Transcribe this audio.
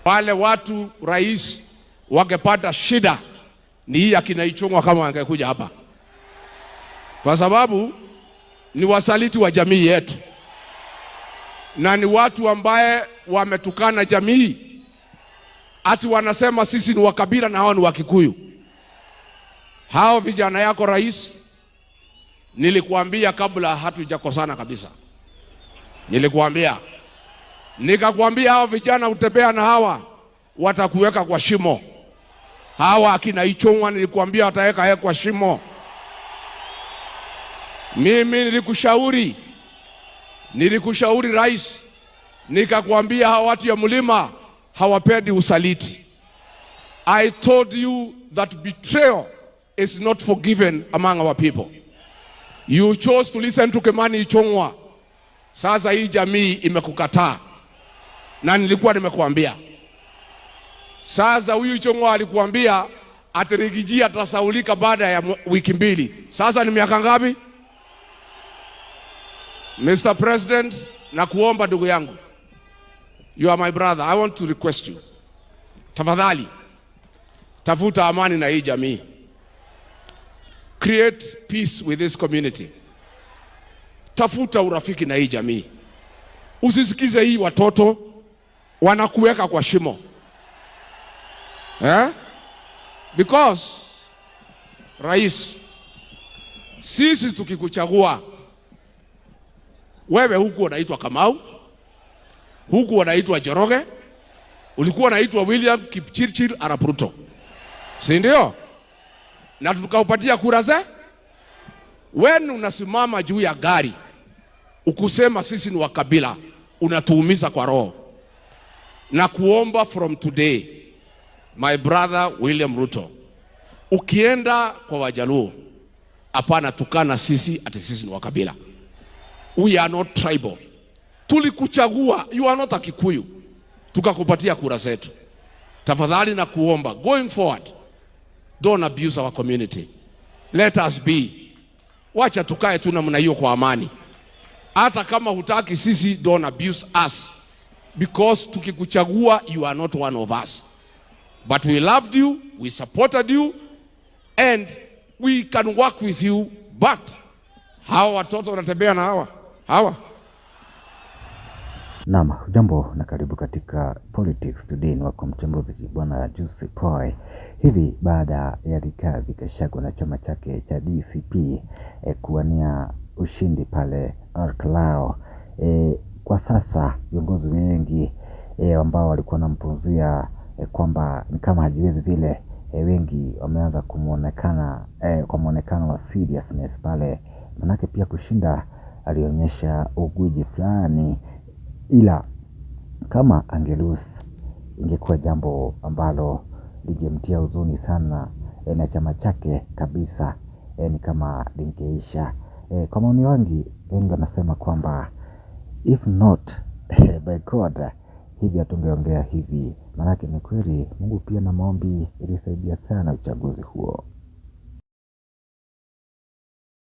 Wale watu rais wangepata shida ni hii akina Ichung'wa kama angekuja hapa, kwa sababu ni wasaliti wa jamii yetu na ni watu ambaye wametukana jamii, ati wanasema sisi ni wakabila na hao ni Wakikuyu. Hao vijana yako rais, nilikuambia kabla hatujakosana kabisa, nikakwambia hao vijana utembea na hawa watakuweka kwa shimo. Hawa akina Ichung'wa nilikuambia wataweka kwa shimo. Mimi nilikushauri rais, nikakwambia hawa watu ya mlima hawapendi usaliti. I told you that betrayal is not forgiven among our people. You chose to listen to Kimani Ichung'wa. Sasa hii jamii imekukataa, na nilikuwa nimekuambia. Sasa huyu Ichung'wa alikuambia atirigijia atasaulika baada ya wiki 2. Sasa ni miaka ngapi? Mr. President, na kuomba ndugu yangu, you are my brother, I want to request you, tafadhali tafuta amani na hii jamii. Create peace with this community. Tafuta urafiki na hii jamii. Usisikize hii watoto wanakuweka kwa shimo. Because rais, sisi tukikuchagua wewe, huku unaitwa Kamau, huku unaitwa Njoroge, ulikuwa unaitwa William Kipchirchir Arap Ruto, si ndio? Na tukaupatia kura ze. Wewe unasimama juu ya gari ukusema sisi ni wakabila, unatuumiza kwa roho. Na kuomba from today, my brother William Ruto, ukienda kwa Wajaluo, hapana tukana sisi ati sisi ni wakabila. We are not tribal. Tulikuchagua, you are not a Kikuyu, tukakupatia kura zetu. Tafadhali na kuomba, going forward, don't abuse our community. Let us be. Wacha tukae tu namna hiyo kwa amani. Hata kama hutaki sisi, don't abuse us, because tukikuchagua you are not one of us. But we loved you, we supported you, and we can work with you. But hawa watoto wanatembea na hawa. Naam, jambo na karibu katika Politics Today. Ni wako mchambuzi bwana Juice Poi. Hivi baada ya Rigathi Gachagua na chama chake cha DCP kuwania ushindi pale Olkalau, kwa sasa viongozi wengi ambao walikuwa wanampuuzia kwamba ni kama hajiwezi vile, wengi wameanza kumuonekana kwa muonekano wa seriousness pale, manake pia kushinda alionyesha uguji fulani, ila kama angelusi ingekuwa jambo ambalo lingemtia huzuni sana na chama chake kabisa, ni kama lingeisha. Kwa maoni wangu, wengi wanasema kwamba if not by God, hivi hatungeongea hivi, manake ni kweli Mungu pia na maombi ilisaidia sana uchaguzi huo.